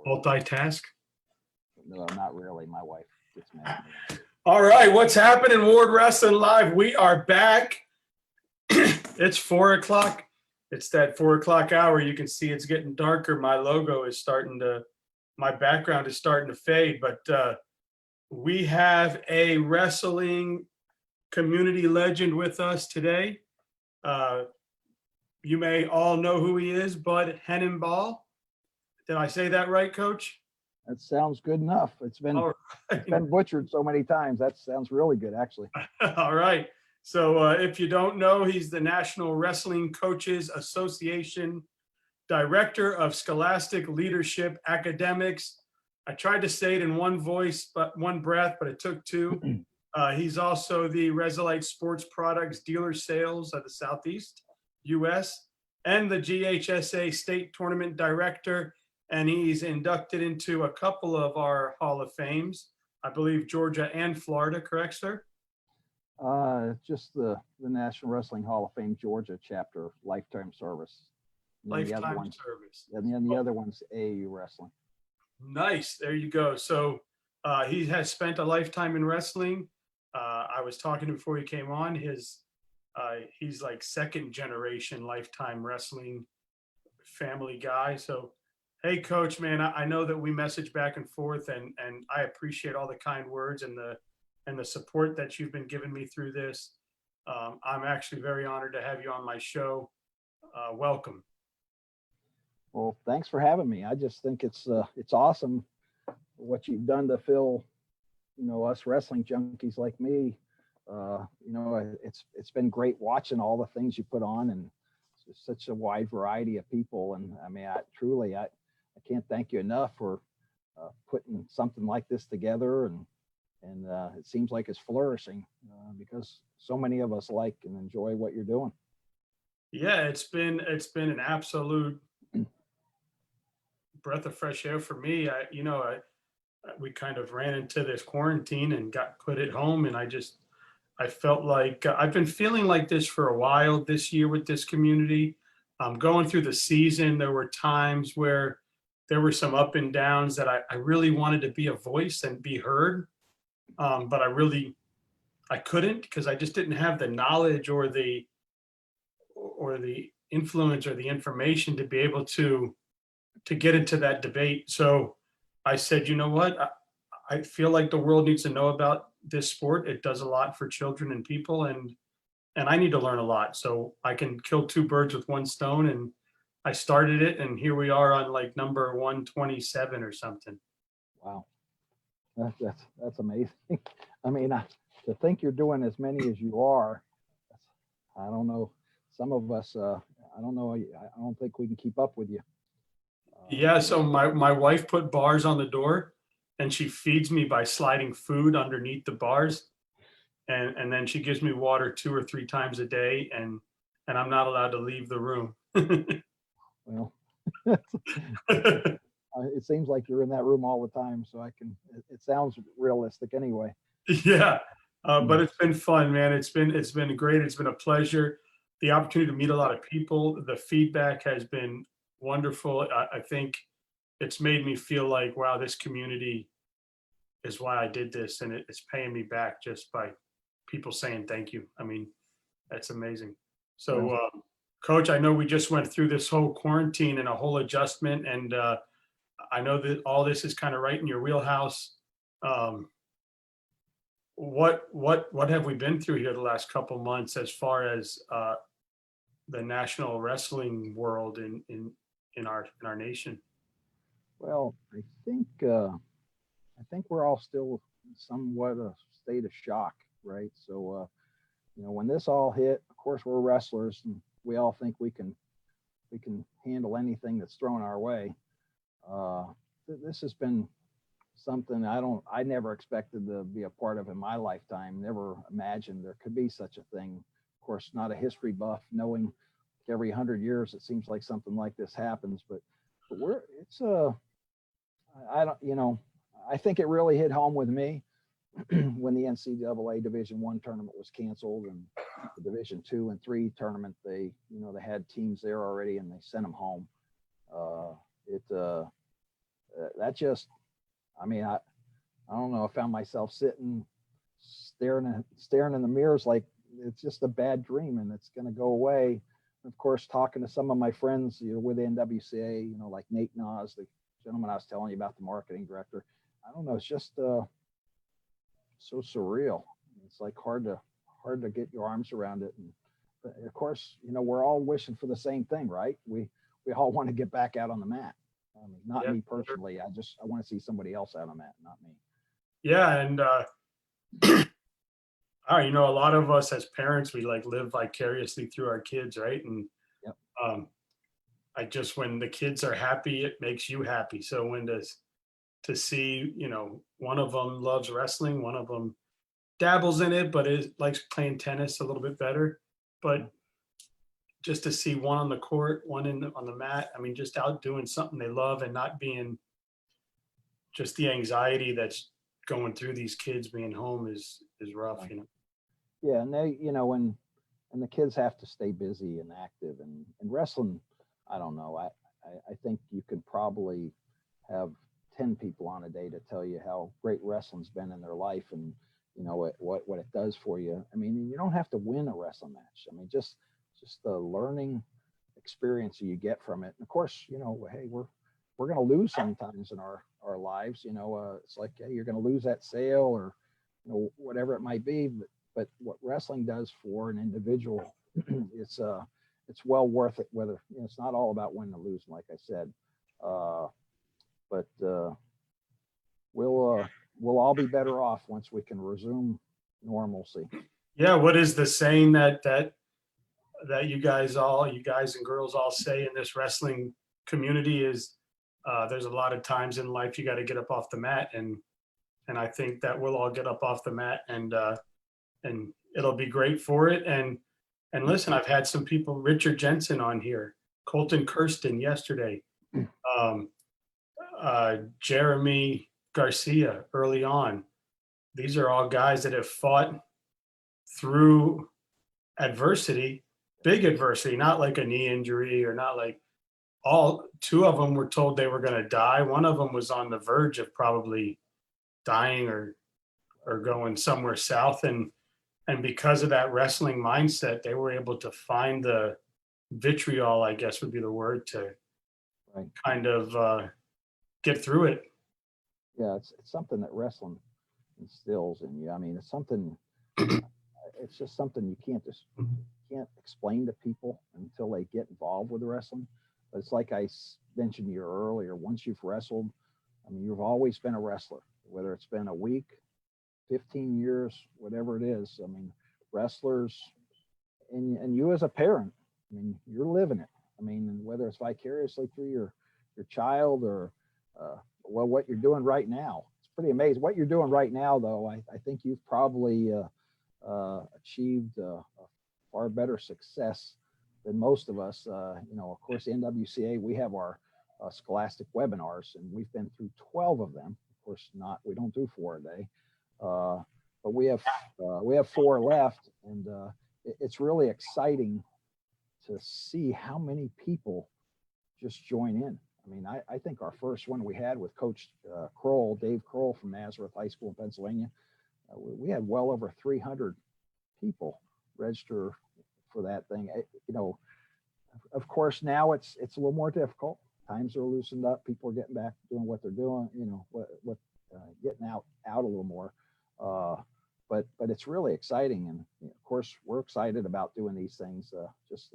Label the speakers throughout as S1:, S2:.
S1: Multitask.
S2: No, not really. My wife gets mad at me.
S1: All right, what's happening, Ward Wrestling Live? We are back. It's 4 o'clock. It's that 4 o'clock hour. You can see it's getting darker. My logo is my background is starting to fade, but we have a wrestling community legend with us today. You may all know who he is, Bud Hennebaul. Did I say that right, Coach?
S2: That sounds good enough. It's been butchered so many times. That sounds really good, actually.
S1: All right. So if you don't know, he's the National Wrestling Coaches Association Director of Scholastic Leadership Academics. I tried to say it in one voice, but one breath, but it took two. He's also the Reslight Sports Products Dealer Sales of the Southeast U.S. and the GHSA State Tournament Director. And he's inducted into a couple of our Hall of Fames, I believe Georgia and Florida, correct, sir?
S2: Just the National Wrestling Hall of Fame Georgia chapter, lifetime service.
S1: Lifetime service.
S2: And then the other one's AAU wrestling.
S1: Nice. There you go. So he has spent a lifetime in wrestling. I was talking before he came on. He's like second generation lifetime wrestling family guy. So, hey, Coach, man, I know that we message back and forth, and I appreciate all the kind words and the support that you've been giving me through this. I'm actually very honored to have you on my show. Welcome.
S2: Well, thanks for having me. I just think it's awesome what you've done to fill, us wrestling junkies like me. It's been great watching all the things you put on, and it's such a wide variety of people. And I mean, I can't thank you enough for putting something like this together, and it seems like it's flourishing because so many of us like and enjoy what you're doing.
S1: Yeah, it's been an absolute breath of fresh air for me. We kind of ran into this quarantine and got put at home, and I felt like I've been feeling like this for a while this year with this community. Going through the season, there were times where there were some up and downs that I really wanted to be a voice and be heard. But I couldn't, because I just didn't have the knowledge or the influence or the information to be able to get into that debate. So I said, you know what? I feel like the world needs to know about this sport. It does a lot for children and people, and I need to learn a lot. So I can kill two birds with one stone. And I started it, and here we are on like number 127 or something.
S2: Wow. That's amazing. I mean, to think you're doing as many as you are, I don't know. Some of us, I don't know. I don't think we can keep up with you.
S1: Yeah. So my wife put bars on the door, and she feeds me by sliding food underneath the bars. And then she gives me water 2 or 3 times a day, and I'm not allowed to leave the room.
S2: Well, it seems like you're in that room all the time, so it sounds realistic anyway.
S1: Yeah. But it's been fun, man. It's been great. It's been a pleasure. The opportunity to meet a lot of people. The feedback has been wonderful. I think it's made me feel like, wow, this community is why I did this, and it's paying me back just by people saying thank you. I mean, that's amazing. So, Coach, I know we just went through this whole quarantine and a whole adjustment, and I know that all this is kind of right in your wheelhouse. What have we been through here the last couple months as far as the national wrestling world in our nation?
S2: Well, I think we're all still somewhat a state of shock, right? So, when this all hit, of course, we're wrestlers, and we all think we can handle anything that's thrown our way. This has been something I never expected to be a part of in my lifetime. Never imagined there could be such a thing. Of course, not a history buff, knowing every 100 years it seems like something like this happens, but I think it really hit home with me when the NCAA Division I tournament was canceled, and the Division II and III tournament, they had teams there already, and they sent them home. that just, I mean, I don't know. I found myself sitting, staring in the mirrors like it's just a bad dream and it's going to go away. Of course, talking to some of my friends, with the NWCA, like Nate Nas, the gentleman I was telling you about, the marketing director. I don't know. It's just so surreal. It's like hard to get your arms around it. And but of course, we're all wishing for the same thing, right? We all want to get back out on the mat. I mean, not me personally. I want to see somebody else out on the mat, not me.
S1: Yeah, and a lot of us as parents, we like live vicariously through our kids, right? And
S2: Yep.
S1: When the kids are happy, it makes you happy. So to see, one of them loves wrestling, one of them dabbles in it, but likes playing tennis a little bit better. But just to see one on the court, one on the mat, I mean, just out doing something they love and not being just the anxiety that's going through these kids being home is rough,
S2: Yeah, and they, and the kids have to stay busy and active, and wrestling. I don't know. I think you could probably have 10 people on a day to tell you how great wrestling's been in their life, and what it does for you. I mean, you don't have to win a wrestling match. I mean, just the learning experience you get from it. And of course, hey, we're going to lose sometimes in our lives. It's like, hey, you're going to lose that sale or whatever it might be. But what wrestling does for an individual, it's well worth it. Whether it's not all about winning or losing, like I said, but we'll all be better off once we can resume normalcy.
S1: Yeah. What is the saying that you guys and girls all say in this wrestling community is there's a lot of times in life you got to get up off the mat, and I think that we'll all get up off the mat and it'll be great for it. And listen, I've had some people, Richard Jensen on here, Colton Kirsten yesterday, Jeremy Garcia early on. These are all guys that have fought through adversity, big adversity, not like a knee injury or not like two of them were told they were going to die. One of them was on the verge of probably dying or going somewhere south. And because of that wrestling mindset, they were able to find the vitriol, I guess would be the word, to kind of get through it.
S2: Yeah, it's something that wrestling instills in you. I mean, it's just something you can't explain to people until they get involved with wrestling. But it's like I mentioned to you earlier, once you've wrestled, I mean, you've always been a wrestler, whether it's been a week, 15 years, whatever it is. I mean, wrestlers and you as a parent, I mean, you're living it. I mean, whether it's vicariously through your child or what you're doing right now. It's pretty amazing. What you're doing right now, though, I think you've probably achieved a far better success than most of us. Of course, the NWCA, we have our scholastic webinars, and we've been through 12 of them. Of course, we don't do 4 a day. But we have 4 left, and it's really exciting to see how many people just join in. I mean, I think our first one we had with Coach Dave Kroll from Nazareth High School in Pennsylvania, we had well over 300 people register for that thing. Of course, now it's a little more difficult. Times are loosened up. People are getting back to doing what they're doing. Getting out a little more. But it's really exciting, and of course we're excited about doing these things.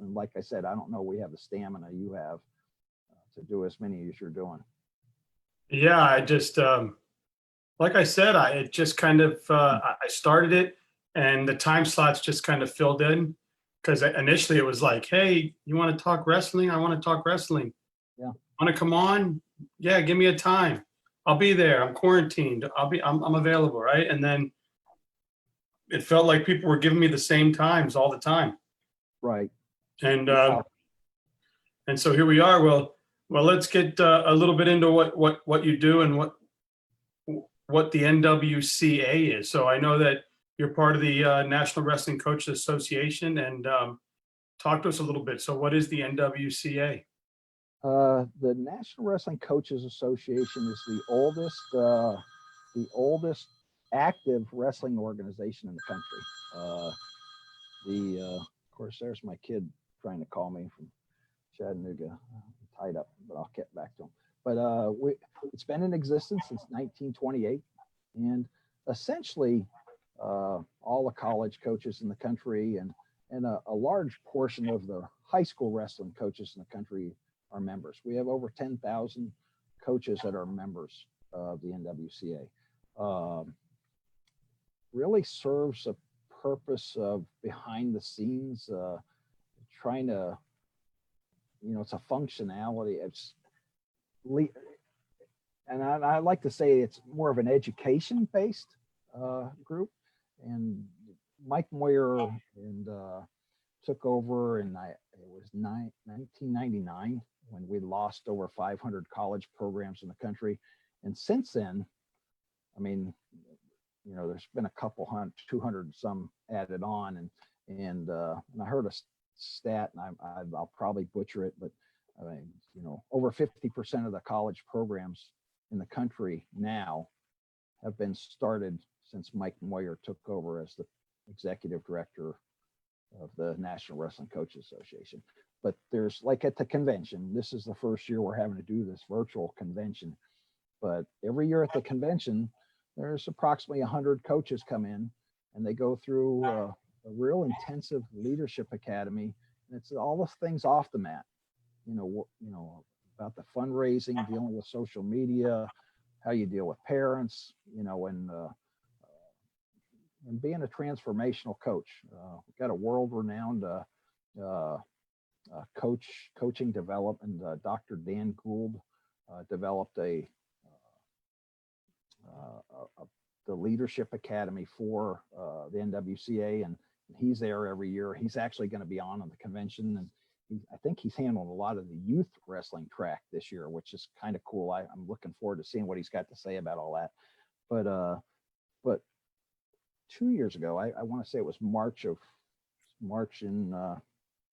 S2: And like I said, I don't know we have the stamina you have to do as many as you're doing.
S1: Yeah, I just like I said, I started it, and the time slots just kind of filled in, because initially it was like, hey, you want to talk wrestling? I want to talk wrestling.
S2: Yeah.
S1: Want to come on? Yeah, give me a time. I'll be there. I'm quarantined. I'm available, right? And then it felt like people were giving me the same times all the time.
S2: Right.
S1: And so here we are. Well, let's get a little bit into what you do and what the NWCA is. So I know that you're part of the National Wrestling Coaches Association, and talk to us a little bit. So what is the NWCA?
S2: The National Wrestling Coaches Association is the oldest active wrestling organization in the country. Of course, there's my kid trying to call me from Chattanooga. I'm tied up, but I'll get back to him. But it's been in existence since 1928, and essentially all the college coaches in the country and a large portion of the high school wrestling coaches in the country are members. We have over 10,000 coaches that are members of the NWCA. Really serves a purpose of behind the scenes, trying to, it's a functionality. And I like to say it's more of an education based group. And Mike Moyer took over, and it was 1999 when we lost over 500 college programs in the country. And since then, I mean, there's been a couple 200 some added on, and I heard a stat, and I'll probably butcher it, but I mean, over 50% of the college programs in the country now have been started since Mike Moyer took over as the executive director of the National Wrestling Coaches Association. But there's, like, at the convention, this is the first year we're having to do this virtual convention, but every year at the convention, there's approximately 100 coaches come in, and they go through a real intensive leadership academy. And it's all the things off the mat, about the fundraising, dealing with social media, how you deal with parents, and being a transformational coach. We've got a world-renowned coaching development. Dr. Dan Gould developed the Leadership Academy for the NWCA, and he's there every year. He's actually going to be on the convention, and I think he's handled a lot of the youth wrestling track this year, which is kind of cool. I'm looking forward to seeing what he's got to say about all that. But 2 years ago, I want to say it was March in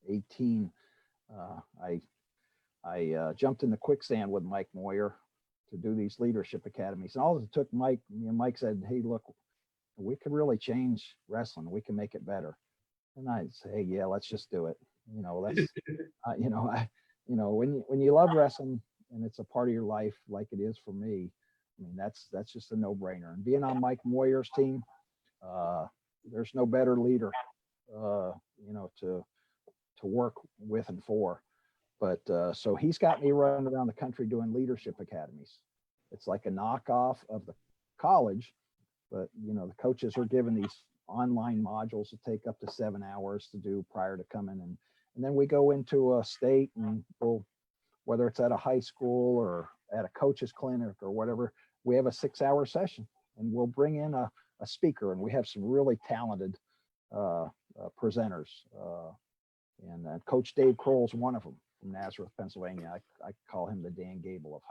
S2: 18. I jumped in the quicksand with Mike Moyer to do these leadership academies, and all it took Mike said, "Hey, look, we could really change wrestling. We can make it better." And I'd say, "Hey, yeah, let's just do it." That's when you love wrestling and it's a part of your life, like it is for me, I mean, that's just a no-brainer. And being on Mike Moyer's team, there's no better leader, to work with and for. But so he's got me running around the country doing leadership academies. It's like a knockoff of the college, but the coaches are given these online modules that take up to 7 hours to do prior to coming, and then we go into a state, and whether it's at a high school or at a coach's clinic or whatever, we have a 6-hour session, and we'll bring in a speaker, and we have some really talented presenters, and Coach Dave Kroll is one of them from Nazareth, Pennsylvania. I call him the Dan Gable of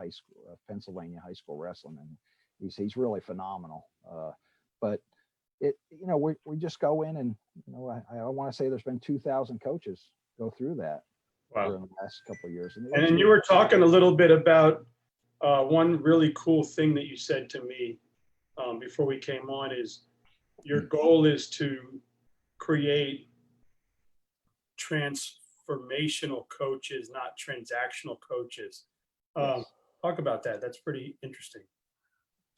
S2: Pennsylvania high school wrestling, and he's really phenomenal. But we just go in, and I want to say there's been 2,000 coaches go through that.
S1: Wow.
S2: In the last couple of years.
S1: And then you were talking a little bit about one really cool thing that you said to me before we came on is your goal is to create transformational coaches, not transactional coaches.
S2: Yes.
S1: Talk about that. That's pretty interesting.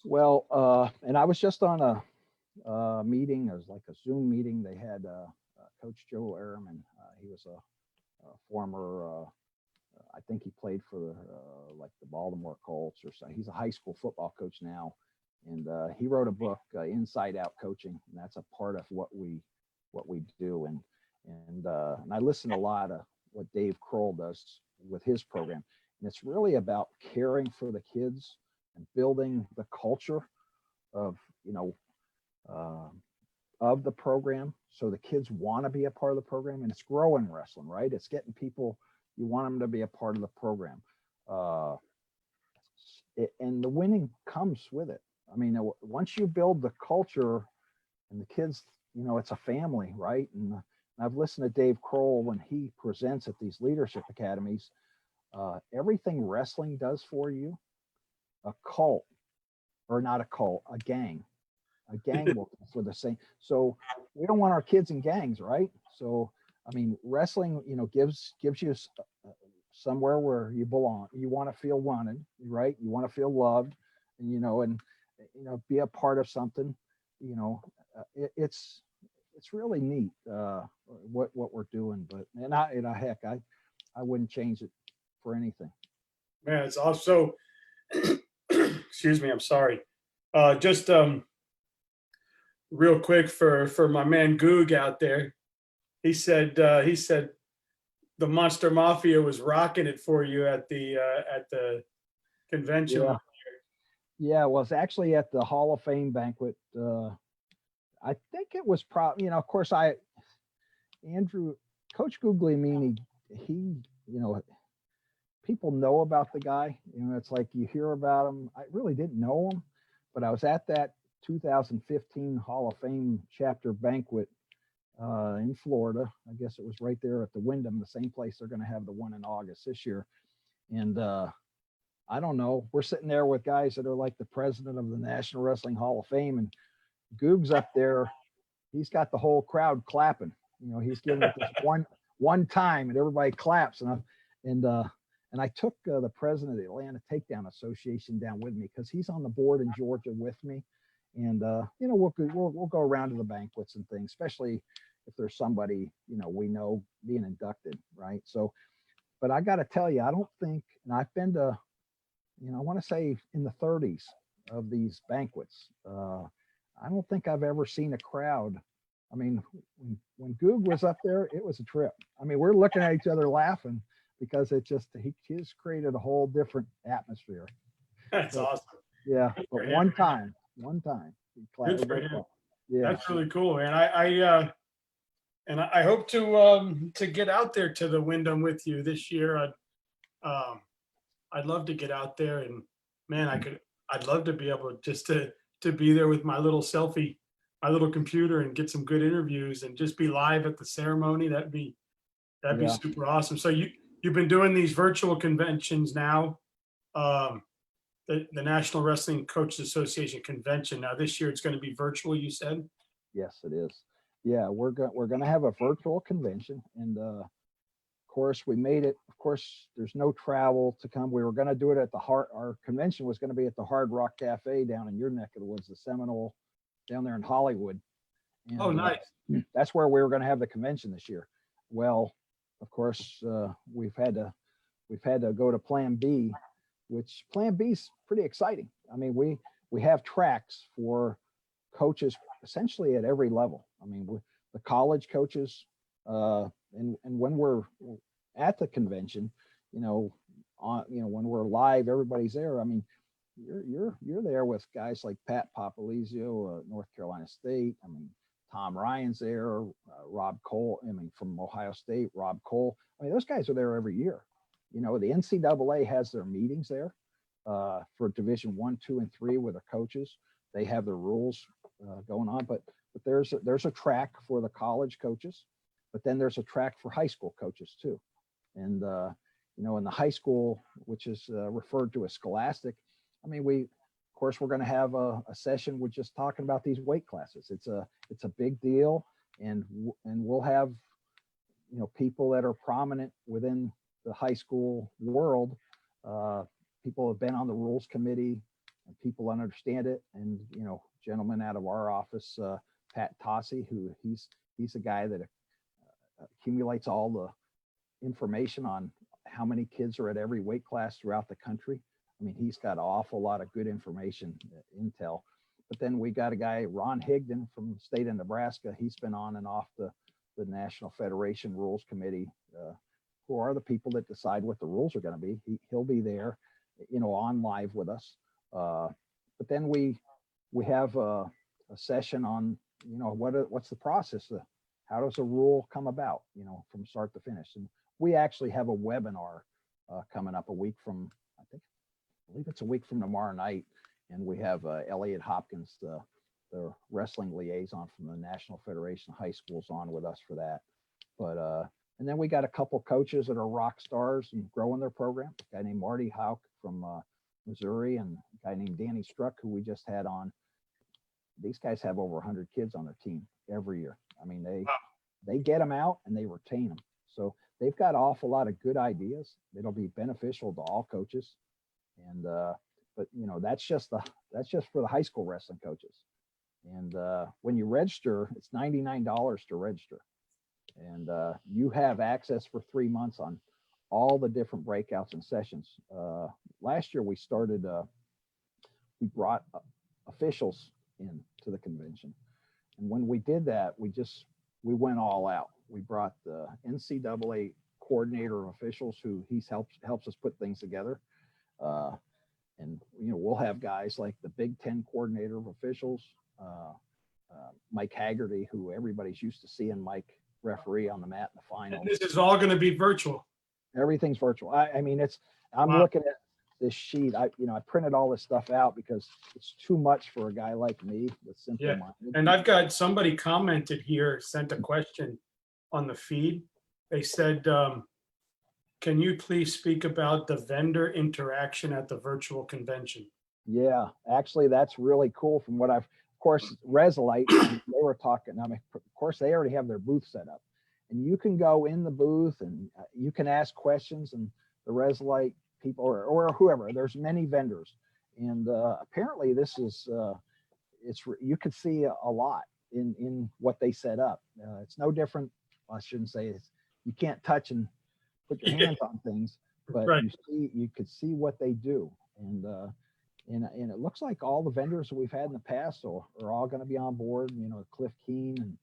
S2: Well, and I was just on a meeting. It was like a Zoom meeting. They had Coach Joe Ehrman. He was a former, I think he played for the Baltimore Colts or something. He's a high school football coach now, and he wrote a book, Inside Out Coaching, and that's a part of what we do. And I listen to a lot of what Dave Kroll does with his program, and it's really about caring for the kids and building the culture of of the program, so the kids want to be a part of the program, and it's growing wrestling, right? It's getting people, you want them to be a part of the program, and the winning comes with it. I mean, once you build the culture and the kids, it's a family, right? And I've listened to Dave Kroll when he presents at these leadership academies. Everything wrestling does for you, a cult, or not a cult, a gang will do for the same. So we don't want our kids in gangs, right? So I mean, wrestling, gives you somewhere where you belong. You want to feel wanted, right? You want to feel loved, and be a part of something. It's really neat, what we're doing. But heck, I wouldn't change it for anything.
S1: Man, it's also, excuse me, I'm sorry. Just real quick for my man Goog out there. He said the Monster Mafia was rocking it for you at the convention.
S2: Yeah. Yeah, well, it's actually at the Hall of Fame banquet. I think it was probably, of course, Coach Guglielmini, he, people know about the guy. It's like you hear about him. I really didn't know him, but I was at that 2015 Hall of Fame chapter banquet in Florida. I guess it was right there at the Wyndham, the same place they're going to have the one in August this year. And I don't know. We're sitting there with guys that are like the president of the National Wrestling Hall of Fame, and Goog's up there. He's got the whole crowd clapping. He's giving it this one time, and everybody claps. And I took the president of the Atlanta Takedown Association down with me because he's on the board in Georgia with me. And we'll go around to the banquets and things, especially if there's somebody we know being inducted, right? So, but I got to tell you, I don't think, and I've been to, I want to say in the 30s of these banquets. I don't think I've ever seen a crowd. I mean, when Goog was up there, it was a trip. I mean, we're looking at each other laughing because he just created a whole different atmosphere.
S1: That's awesome.
S2: Yeah, but one time.
S1: Good for him.
S2: Yeah,
S1: That's really cool, man. I hope to get out there to the Wyndham with you this year. I'd love to get out there, and man, I'd love to be able just to be there with my little computer and get some good interviews and just be live at the ceremony. That'd be super awesome. So you've been doing these virtual conventions now, the National Wrestling Coaches Association convention. Now this year it's going to be virtual, you said?
S2: Yes, it is. Yeah, we're going to have a virtual convention, and of course we made it. Of course, there's no travel to come. We were going to do it at our convention was going to be at the Hard Rock Cafe down in your neck of the woods, the Seminole, down there in Hollywood. And,
S1: oh, nice.
S2: That's where we were going to have the convention this year. Well, of course, we've had to go to Plan B, which Plan B is pretty exciting. I mean, we have tracks for coaches essentially at every level. I mean, the college coaches, and when we're at the convention, when we're live, everybody's there. I mean, you're there with guys like Pat Papalizio, North Carolina State. I mean, Tom Ryan's there, Rob Cole. I mean, from Ohio State, Rob Cole. I mean, those guys are there every year. The NCAA has their meetings there for Division 1, 2, and 3 with the coaches. They have their rules going on, but there's a track for the college coaches, but then there's a track for high school coaches too. And in the high school, which is referred to as Scholastic, I mean, we're going to have a session with just talking about these weight classes. It's a big deal, and we'll have people that are prominent within the high school world. People have been on the rules committee, and people understand it. And gentleman out of our office, Pat Tossi, who he's a guy that accumulates all the information on how many kids are at every weight class throughout the country. I mean, he's got an awful lot of good information, intel. But then we got a guy, Ron Higdon from the state of Nebraska. He's been on and off the National Federation Rules Committee, who are the people that decide what the rules are going to be. He'll be there, on live with us. But then we have a session on, what's the process? How does a rule come about, from start to finish? And we actually have a webinar coming up a week from, I believe it's a week from tomorrow night. And we have Elliot Hopkins, the wrestling liaison from the National Federation of High Schools, on with us for that. But And then we got a couple coaches that are rock stars and growing their program. A guy named Marty Hauk from Missouri, and a guy named Danny Struck, who we just had on. These guys have over 100 kids on their team every year. I mean, they get them out and they retain them. So they've got an awful lot of good ideas. It'll be beneficial to all coaches. And but you know, that's just for the high school wrestling coaches. And when you register, it's $99 to register. And you have access for 3 months on all the different breakouts and sessions. Last year we started, we brought officials in to the convention. And when we did that, we went all out. We brought the NCAA coordinator of officials who helps us put things together. And, you know, we'll have guys like the Big Ten coordinator of officials, Mike Haggerty, who everybody's used to seeing Mike referee on the mat in the final.
S1: This is all going to be virtual.
S2: Everything's virtual. I mean, I'm
S1: Wow.
S2: looking at this sheet. I printed all this stuff out because it's too much for a guy like me that's simple-minded.
S1: And I've got somebody commented here, sent a question on the feed. They said, can you please speak about the vendor interaction at the virtual convention?
S2: Yeah, actually, that's really cool. From what of course, Reslight, they were talking. I mean, of course, they already have their booth set up, and you can go in the booth and you can ask questions, and the Reslight people or whoever. There's many vendors, and apparently, this is you could see a lot in what they set up. It's no different. I shouldn't say it's, you can't touch and put your hands on things, but
S1: Right.
S2: you could see what they do, and it looks like all the vendors that we've had in the past are all going to be on board. You know, Cliff Keen and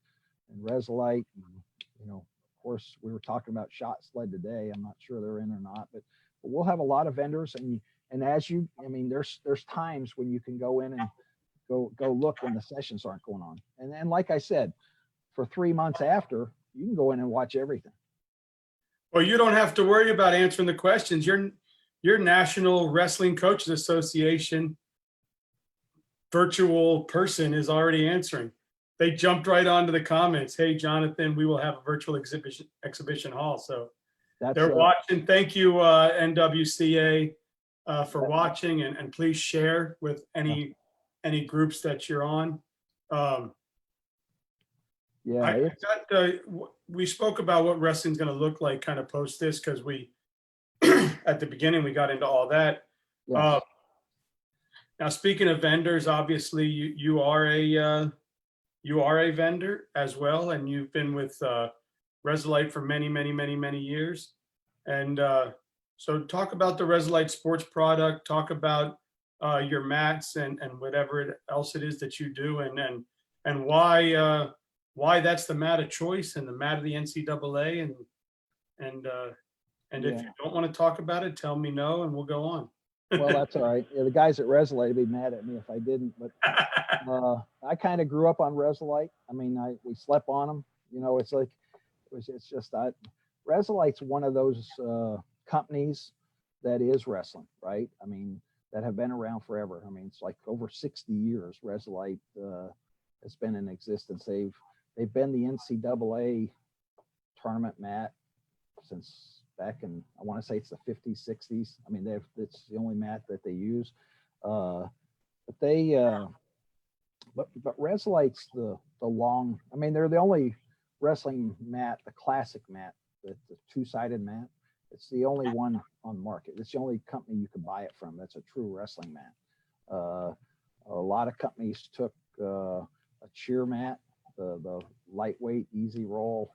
S2: Reslight, and, you know, of course we were talking about Shot Sled today. I'm not sure they're in or not, but we'll have a lot of vendors, and I mean, there's times when you can go in and go look when the sessions aren't going on, and then like I said, for 3 months after, you can go in and watch everything.
S1: Well, you don't have to worry about answering the questions. Your National Wrestling Coaches Association virtual person is already answering. They jumped right onto the comments. Hey, Jonathan, we will have a virtual exhibition hall. So they're watching. Thank you, NWCA, for watching, and please share with any groups that you're on.
S2: Yeah,
S1: we spoke about what wrestling's going to look like kind of post this, because we at the beginning we got into all that.
S2: yes.
S1: Now, speaking of vendors, obviously you are a vendor as well, and you've been with Reslight for many years. And so talk about the Reslight sports product, talk about your mats and whatever else it is that you do, and why that's the mat of choice and the mat of the NCAA, and if you don't want to talk about it, tell me no, and we'll go on.
S2: Well, that's all right. Yeah, the guys at Reslight would be mad at me if I didn't, but I kind of grew up on Reslight. I mean, we slept on them. You know, it's just that Reslight's one of those companies that is wrestling, right? I mean, that have been around forever. I mean, it's like over 60 years Reslight has been in existence. They've been the NCAA tournament mat since back in, I want to say it's the 50s, 60s. I mean, it's the only mat that they use. But Reslight's the long, I mean, they're the only wrestling mat, the classic mat, the two-sided mat. It's the only one on the market. It's the only company you can buy it from. That's a true wrestling mat. A lot of companies took a cheer mat, the lightweight, easy roll,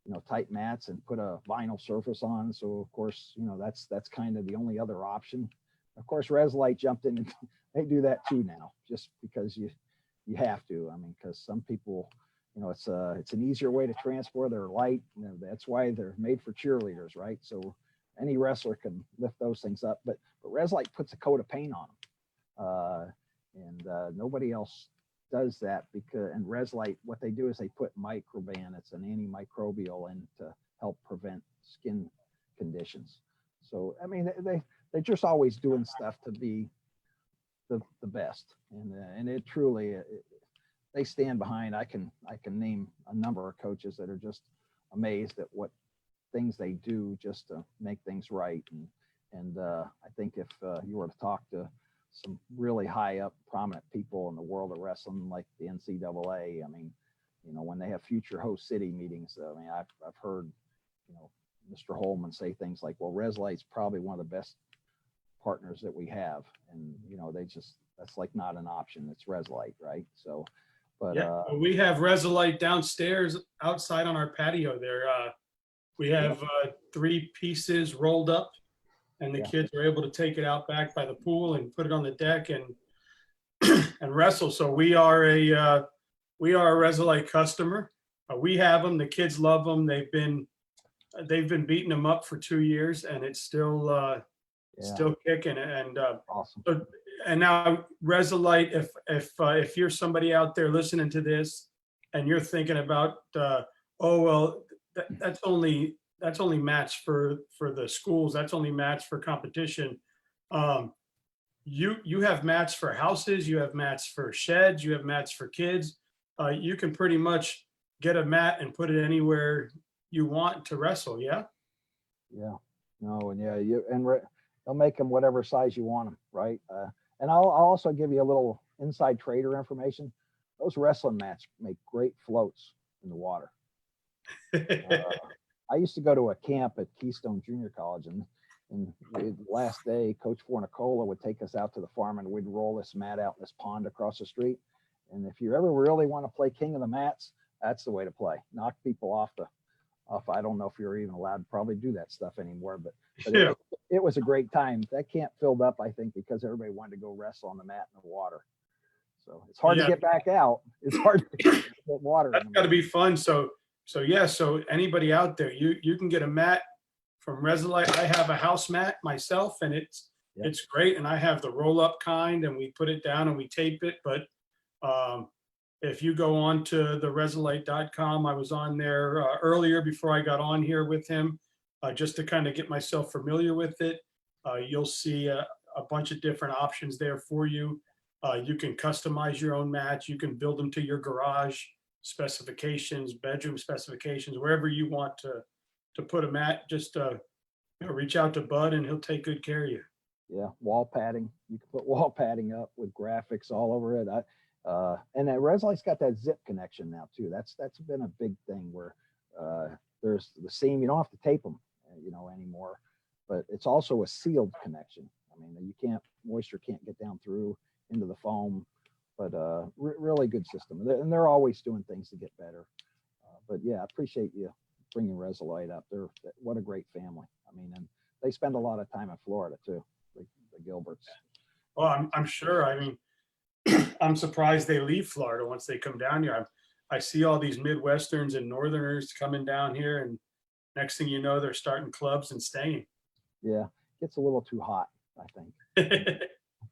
S2: you know, type mats, and put a vinyl surface on. So of course, you know, that's kind of the only other option. Of course, Reslight jumped in and they do that too now, just because you have to. I mean, because some people, you know, it's an easier way to transport. They're light. You know, that's why they're made for cheerleaders, right? So any wrestler can lift those things up. But Reslight puts a coat of paint on them, and nobody else does that, because, and Reslight, what they do is they put Microban, it's an antimicrobial, in to help prevent skin conditions. So I mean, they're just always doing stuff to be the best, and it truly they stand behind. I can name a number of coaches that are just amazed at what things they do just to make things right. And I think if you were to talk to some really high up prominent people in the world of wrestling, like the NCAA, I mean, you know, when they have future host city meetings, I mean, I've heard, you know, Mr. Holman say things like, well, Reslight's probably one of the best partners that we have. And, you know, that's like not an option. It's Reslight, right? So, but
S1: Yeah, well, we have Reslight downstairs outside on our patio there. We have 3 pieces rolled up, and the
S2: Yeah.
S1: kids are able to take it out back by the pool and put it on the deck and and wrestle. So we are a Reslight customer. We have them. The kids love them. They've been beating them up for 2 years, and it's still kicking. And
S2: awesome.
S1: so, and now Reslight, if you're somebody out there listening to this and you're thinking about, oh well, that's only matched for the schools. That's only matched for competition. You have mats for houses. You have mats for sheds. You have mats for kids. You can pretty much get a mat and put it anywhere you want to wrestle. Yeah.
S2: Yeah. No, and they'll make them whatever size you want them, right? And I'll also give you a little inside trader information. Those wrestling mats make great floats in the water. I used to go to a camp at Keystone Junior College, and the last day, Coach Fornicola would take us out to the farm, and we'd roll this mat out in this pond across the street. And if you ever really want to play king of the mats, that's the way to play. Knock people off. I don't know if you're even allowed to probably do that stuff anymore, but
S1: Yeah.
S2: it was a great time. That camp filled up, I think, because everybody wanted to go wrestle on the mat in the water. So it's hard to get back out. It's hard to get water.
S1: That's got to be fun. So anybody out there, you can get a mat from Reslight. I have a house mat myself, and it's great. And I have the roll up kind, and we put it down and we tape it. But if you go on to the reslight.com, I was on there earlier before I got on here with him, just to kind of get myself familiar with it. You'll see a bunch of different options there for you. You can customize your own mats. You can build them to your garage specifications, bedroom specifications, wherever you want to put a mat. Just reach out to Bud, and he'll take good care of you.
S2: Yeah, wall padding. You can put wall padding up with graphics all over it. And that Reslight's got that zip connection now too. That's been a big thing where there's the seam. You don't have to tape them, anymore. But it's also a sealed connection. I mean, moisture can't get down through into the foam. But really good system, and they're always doing things to get better. But yeah, I appreciate you bringing Reslight up. What a great family. I mean, and they spend a lot of time in Florida too, the Gilberts.
S1: Well, I'm sure. I mean, I'm surprised they leave Florida once they come down here. I see all these Midwesterns and Northerners coming down here, and next thing you know, they're starting clubs and staying.
S2: Yeah, it gets a little too hot, I think.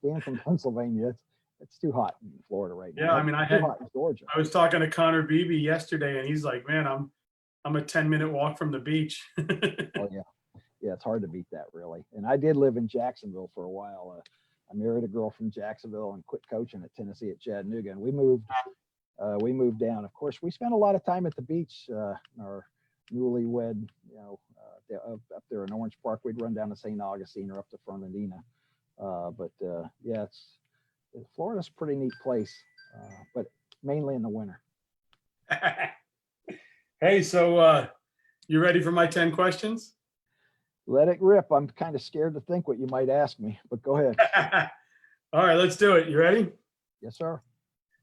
S2: Being from Pennsylvania, it's too hot in Florida right now.
S1: Yeah, I mean,
S2: hot in Georgia.
S1: I was talking to Connor Beebe yesterday, and he's like, "Man, I'm a 10-minute walk from the beach."
S2: Oh yeah, it's hard to beat that, really. And I did live in Jacksonville for a while. I married a girl from Jacksonville and quit coaching at Tennessee at Chattanooga, and we moved down. Of course, we spent a lot of time at the beach. Our newlywed, up there in Orange Park, we'd run down to St. Augustine or up to Fernandina. Florida's a pretty neat place, but mainly in the winter.
S1: Hey, so you ready for my 10 questions?
S2: Let it rip. I'm kind of scared to think what you might ask me, but go ahead.
S1: All right, let's do it. You ready?
S2: Yes, sir.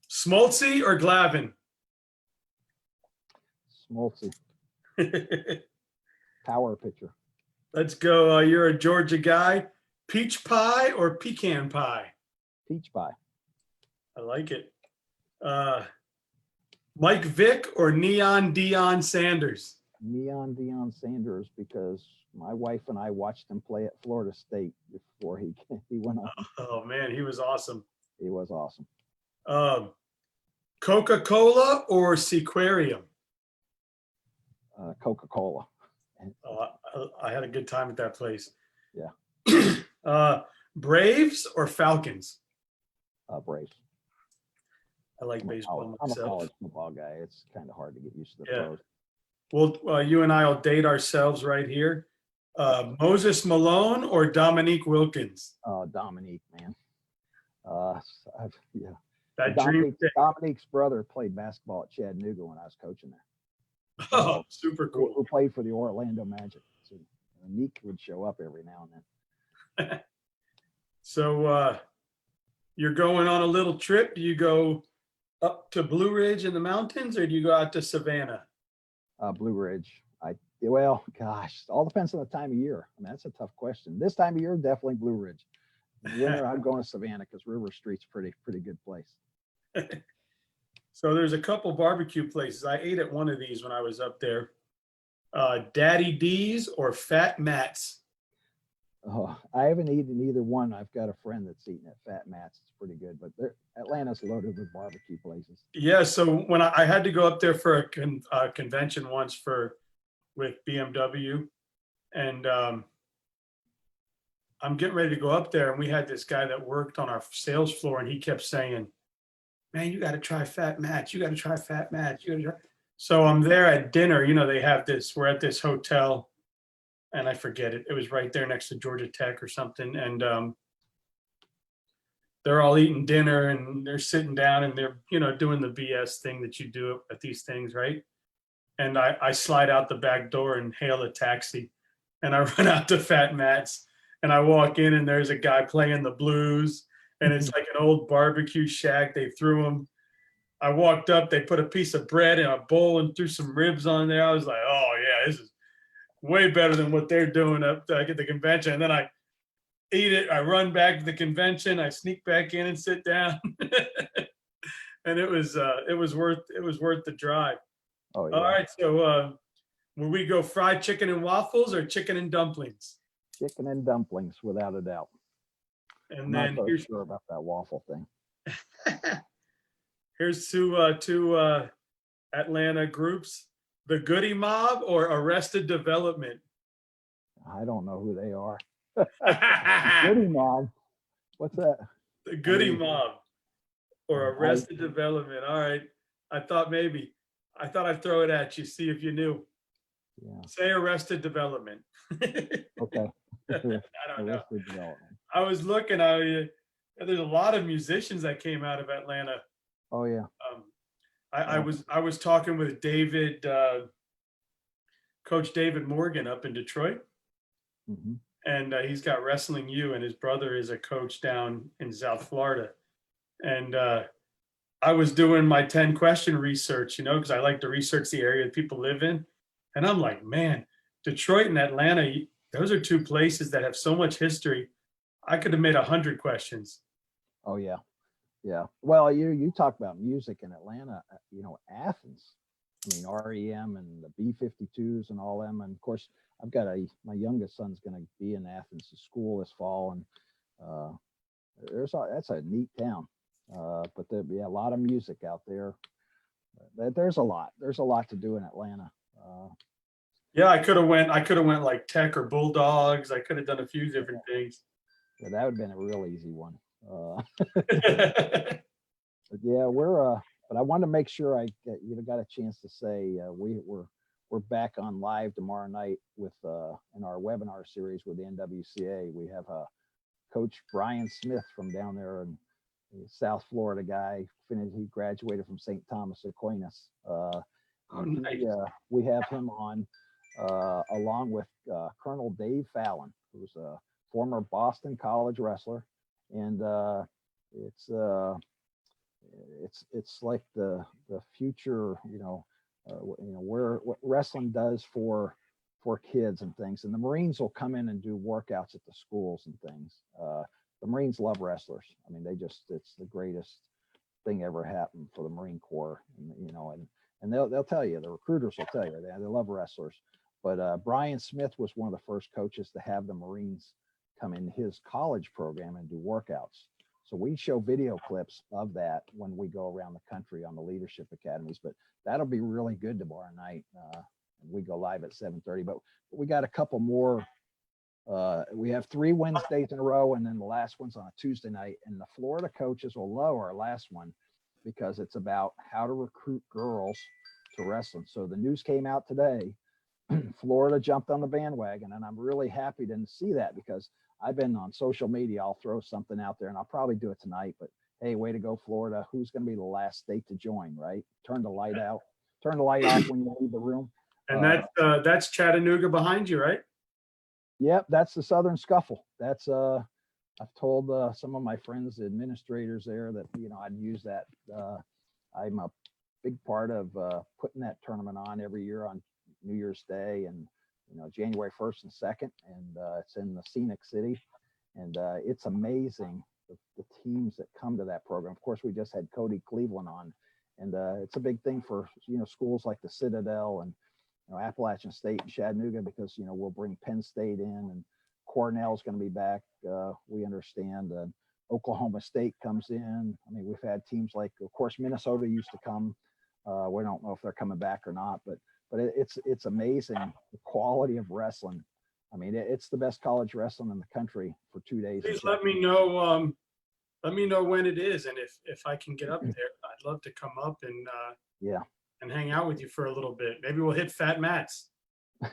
S1: Smoltzy or Glavin?
S2: Smoltzy. Power pitcher.
S1: Let's go. You're a Georgia guy. Peach pie or pecan pie?
S2: Peach pie.
S1: I like it. Mike Vick or Neon Deion Sanders?
S2: Neon Deion Sanders, because my wife and I watched him play at Florida State before he went on.
S1: Oh man, he was awesome.
S2: He was awesome.
S1: Coca-Cola or Seaquarium?
S2: Coca-Cola.
S1: I had a good time at that place.
S2: Yeah.
S1: Braves or Falcons?
S2: Braves.
S1: I like baseball
S2: I'm a
S1: myself.
S2: college football guy. It's kind of hard to get used to the
S1: Yeah.
S2: pros.
S1: You and I will date ourselves right here. Moses Malone or Dominique Wilkins?
S2: Dominique, man. Yeah.
S1: That dream thing.
S2: Dominique's brother played basketball at Chattanooga when I was coaching there.
S1: Oh, super
S2: Who
S1: cool.
S2: played for the Orlando Magic. So Nick would show up every now and then.
S1: So you're going on a little trip. Do you go up to Blue Ridge in the mountains, or do you go out to Savannah?
S2: Blue Ridge. Well, gosh, all depends on the time of year. I mean, that's a tough question. This time of year, definitely Blue Ridge. Winter, I'm going to Savannah because River Street's pretty good place.
S1: So there's a couple barbecue places. I ate at one of these when I was up there. Daddy D's or Fat Matt's?
S2: Oh, I haven't eaten either one. I've got a friend that's eaten at Fat Matt's. It's pretty good, but Atlanta's loaded with barbecue places.
S1: Yeah. So when I had to go up there for a convention once with BMW, and I'm getting ready to go up there, and we had this guy that worked on our sales floor, and he kept saying, "Man, you got to try Fat Matt's. You got to try Fat Matt's. You got to try." So I'm there at dinner. You know, they have this. We're at this hotel, and I forget it. It was right there next to Georgia Tech or something, and they're all eating dinner, and they're sitting down, and they're doing the BS thing that you do at these things, right? And I slide out the back door and hail a taxi, and I run out to Fat Matt's, and I walk in, and there's a guy playing the blues, and it's like an old barbecue shack. They threw him. I walked up, they put a piece of bread in a bowl and threw some ribs on there. I was like, oh yeah, this is way better than what they're doing up at the convention. And then I eat it, I run back to the convention, I sneak back in and sit down. And it was worth the drive.
S2: Oh yeah.
S1: All right, so will we go fried chicken and waffles or chicken and dumplings?
S2: Chicken and dumplings, without a doubt.
S1: And
S2: I'm
S1: then
S2: not so sure about that waffle thing.
S1: Here's two Atlanta groups: the Goody Mob or Arrested Development.
S2: I don't know who they are. Goody Mob. What's that?
S1: The Goody Mob or Arrested Development. All right. I thought I'd throw it at you, see if you knew.
S2: Yeah.
S1: Say Arrested Development.
S2: Okay.
S1: I don't know.
S2: Arrested Development.
S1: I was looking, there's a lot of musicians that came out of Atlanta.
S2: Oh yeah.
S1: I was talking with Coach David Morgan up in Detroit.
S2: Mm-hmm.
S1: And he's got Wrestling U, and his brother is a coach down in South Florida. And I was doing my 10-question research, because I like to research the area that people live in. And I'm like, man, Detroit and Atlanta, those are two places that have so much history. I could have made 100 questions.
S2: Oh yeah. Yeah. Well, you talk about music in Atlanta, Athens. I mean, REM and the B-52s and all them. And of course, I've got my youngest son's going to be in Athens to school this fall, and that's a neat town. But there'd be a lot of music out there. There's a lot to do in Atlanta.
S1: Yeah, I could have went like Tech or Bulldogs. I could have done a few different things.
S2: Yeah, that would have been a real easy one. But yeah, but I wanted to make sure I got a chance to say we're back on live tomorrow night with in our webinar series with the NWCA. We have Coach Brian Smith from down there, and South Florida guy. He graduated from St. Thomas Aquinas.
S1: Nice.
S2: We have him on along with Colonel Dave Fallon, who's a former Boston College wrestler, and it's like the future, what wrestling does for kids and things. And the Marines will come in and do workouts at the schools and things. The Marines love wrestlers. I mean, it's the greatest thing ever happened for the Marine Corps. And they'll tell you, the recruiters will tell you, they love wrestlers. But Brian Smith was one of the first coaches to have the Marines come in his college program and do workouts. So we show video clips of that when we go around the country on the leadership academies, but that'll be really good tomorrow night. We go live at 7:30, but we got a couple more. We have 3 Wednesdays in a row, and then the last one's on a Tuesday night, and the Florida coaches will love our last one because it's about how to recruit girls to wrestling. So the news came out today. Florida jumped on the bandwagon, and I'm really happy to see that because I've been on social media. I'll throw something out there, and I'll probably do it tonight. But hey, way to go, Florida! Who's going to be the last state to join? Right? Turn the light out. Turn the light off when you leave the room.
S1: And that's Chattanooga behind you, right?
S2: Yep, that's the Southern Scuffle. That's I've told some of my friends, the administrators there, that I'd use that. I'm a big part of putting that tournament on every year on New Year's Day and January 1st and 2nd, and it's in the scenic city, and it's amazing the teams that come to that program. Of course, we just had Cody Cleveland on, and it's a big thing for schools like the Citadel and Appalachian State and Chattanooga, because we'll bring Penn State in, and Cornell's going to be back. We understand. Oklahoma State comes in. I mean, we've had teams like, of course, Minnesota used to come. We don't know if they're coming back or not, but it's amazing the quality of wrestling. I mean, it's the best college wrestling in the country for 2 days.
S1: Please let me know. Let me know when it is, and if I can get up there, I'd love to come up and and hang out with you for a little bit. Maybe we'll hit Fat Matt's.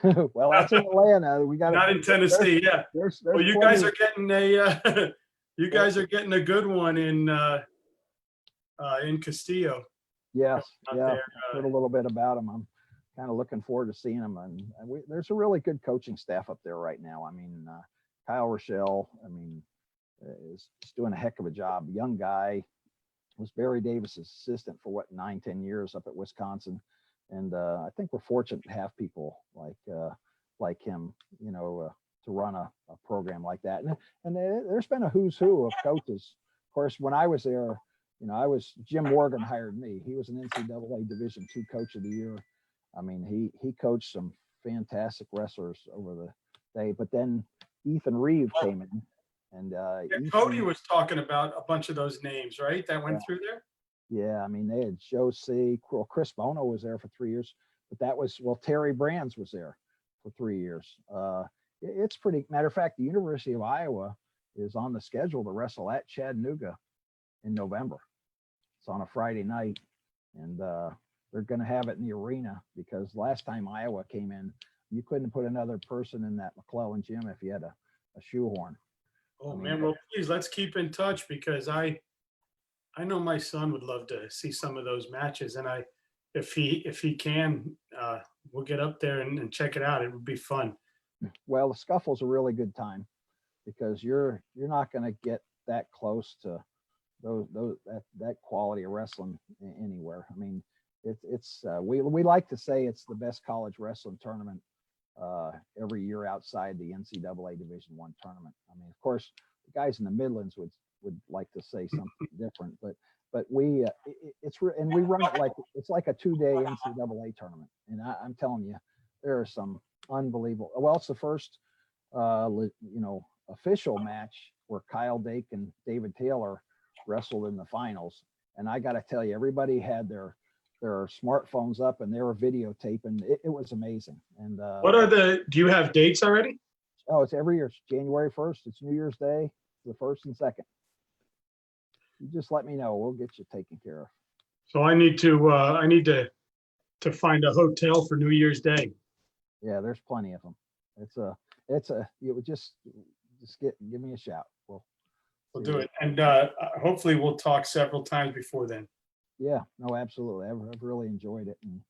S2: Well, that's in Atlanta. We got
S1: not in Tennessee. Yeah.
S2: There's
S1: well, you guys are getting a you guys are getting a good one in Castillo.
S2: Yes. Yeah. I've heard a little bit about them. I'm kind of looking forward to seeing them. And there's a really good coaching staff up there right now. I mean, Kyle Rochelle, is doing a heck of a job. Young guy, was Barry Davis's assistant for 9-10 years up at Wisconsin. And I think we're fortunate to have people like him, to run a program like that. And there's been a who's who of coaches. Of course, when I was there, Jim Morgan hired me. He was an NCAA Division II Coach of the Year. I mean, he coached some fantastic wrestlers over the day. But then Ethan Reeve came in, and
S1: Cody was talking about a bunch of those names, right? That went through there.
S2: Yeah, I mean, they had Joe C. Well, Chris Bono was there for 3 years, but Terry Brands was there for 3 years. It's pretty. Matter of fact, the University of Iowa is on the schedule to wrestle at Chattanooga in November. It's on a Friday night, and they're going to have it in the arena because last time Iowa came in, you couldn't put another person in that McClellan gym if you had a shoehorn.
S1: Oh man, well please let's keep in touch because I know my son would love to see some of those matches, and if he can, we'll get up there and check it out. It would be fun.
S2: Well, the Scuffle's a really good time because you're not going to get that close to that quality of wrestling anywhere. I mean, we like to say it's the best college wrestling tournament every year outside the NCAA Division I tournament. I mean, of course, the guys in the Midlands would like to say something different, but we and we run it like it's like a 2-day NCAA tournament. And I'm telling you, there are some unbelievable. Well, it's the first official match where Kyle Dake and David Taylor wrestled in the finals. And I got to tell you, everybody had their smartphones up and they were videotaping. It was amazing. And
S1: do you have dates already?
S2: Oh, it's every year. It's January 1st. It's New Year's Day, the 1st and 2nd. You just let me know. We'll get you taken care of.
S1: So I need to find a hotel for New Year's Day.
S2: Yeah, there's plenty of them. You would just give me a shout.
S1: We'll do it. And hopefully we'll talk several times before then.
S2: Yeah, no, absolutely. I've really enjoyed it. And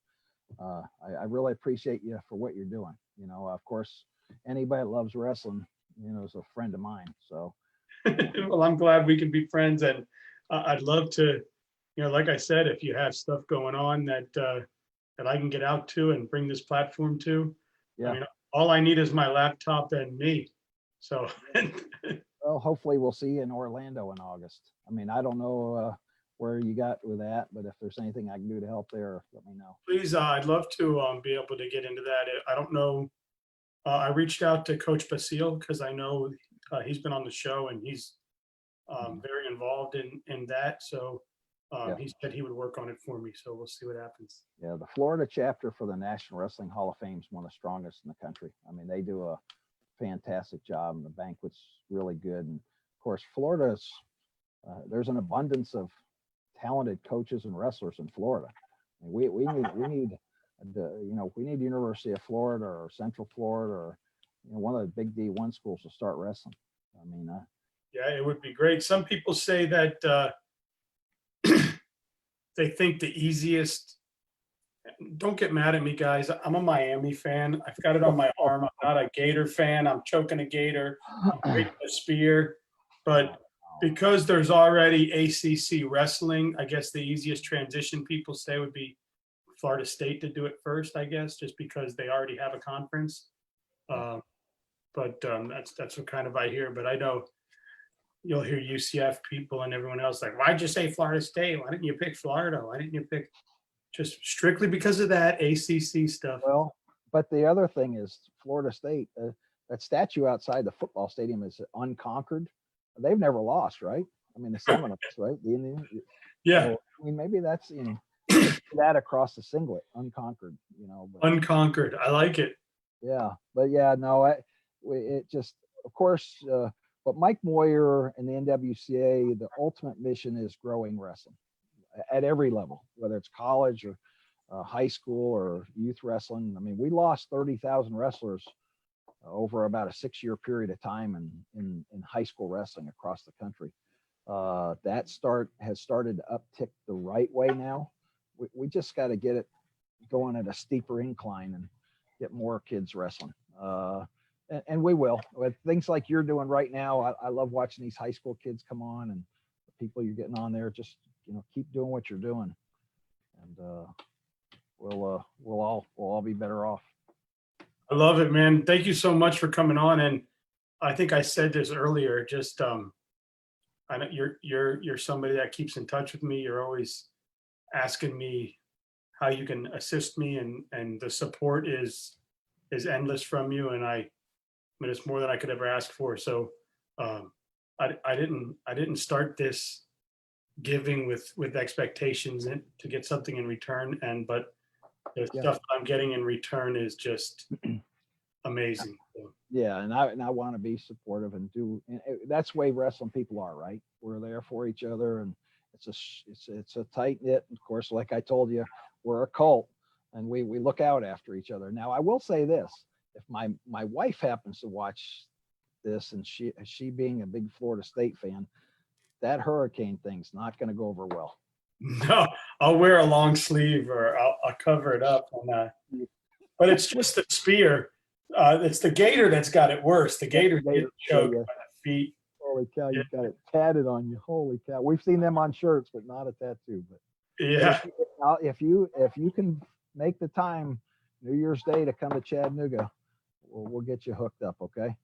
S2: I really appreciate you for what you're doing. Of course, anybody that loves wrestling, is a friend of mine. So.
S1: Well, I'm glad we can be friends, and I'd love to, like I said, if you have stuff going on that I can get out to and bring this platform to.
S2: Yeah.
S1: I mean, all I need is my laptop and me. So.
S2: Well, hopefully we'll see you in Orlando in August. I mean, I don't know where you got with that, but if there's anything I can do to help there, let me know.
S1: Please, I'd love to be able to get into that. I don't know. I reached out to Coach Basile because I know he's been on the show and he's very involved in that. So he said he would work on it for me. So we'll see what happens.
S2: Yeah, the Florida chapter for the National Wrestling Hall of Fame is one of the strongest in the country. I mean, they do a fantastic job, and the banquet's really good. And of course, Florida's there's an abundance of talented coaches and wrestlers in Florida. We need we need the University of Florida or Central Florida or one of the big D1 schools to start wrestling. I mean,
S1: Yeah, it would be great. Some people say that they think the easiest. Don't get mad at me, guys. I'm a Miami fan. I've got it on my arm. I'm not a Gator fan. I'm choking a Gator. I'm breaking a spear. But because there's already ACC wrestling, I guess the easiest transition people say would be Florida State to do it first, I guess, just because they already have a conference. But that's what kind of I hear. But I know you'll hear UCF people and everyone else like, why'd you say Florida State? Why didn't you pick Florida? Why didn't you pick? Just strictly because of that ACC stuff.
S2: Well, but the other thing is Florida State, that statue outside the football stadium is unconquered. They've never lost, right? I mean, the Seminoles, right? The Indians.
S1: Yeah.
S2: So, I mean, maybe that's, that across the singlet, unconquered, But,
S1: unconquered. I like it.
S2: Yeah. But yeah, no, it just, of course, but Mike Moyer and the NWCA, the ultimate mission is growing wrestling at every level, whether it's college or high school or youth wrestling. I mean, we lost 30,000 wrestlers over about a 6-year period of time in high school wrestling across the country. That has started to uptick the right way now. We just got to get it going at a steeper incline and get more kids wrestling. And we will. With things like you're doing right now, I love watching these high school kids come on and the people you're getting on there. Just keep doing what you're doing, and we'll all be better off.
S1: I love it, man. Thank you so much for coming on. And I think I said this earlier. Just I know you're somebody that keeps in touch with me. You're always asking me how you can assist me, and the support is endless from you. And I mean, it's more than I could ever ask for. So I didn't start this giving with expectations and to get something in return, but the stuff I'm getting in return is just amazing.
S2: Yeah, and I want to be supportive and that's the way wrestling people are, right? We're there for each other, and it's a tight knit. Of course, like I told you, we're a cult, and we look out after each other. Now, I will say this: if my wife happens to watch this, and she being a big Florida State fan, that hurricane thing's not going to go over well.
S1: No, I'll wear a long sleeve or I'll cover it up. But it's just the spear. It's the Gator that's got it worse. The Gator gets choked by the feet.
S2: Holy cow, you've got it tatted on you. Holy cow. We've seen them on shirts, but not a tattoo. But
S1: yeah.
S2: If you can make the time New Year's Day to come to Chattanooga, we'll get you hooked up, okay?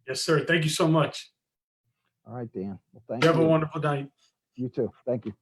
S1: Yes, sir. Thank you so much.
S2: All right, Dan. Well, thank
S1: you.
S2: you.
S1: Have a wonderful night.
S2: You too. Thank you.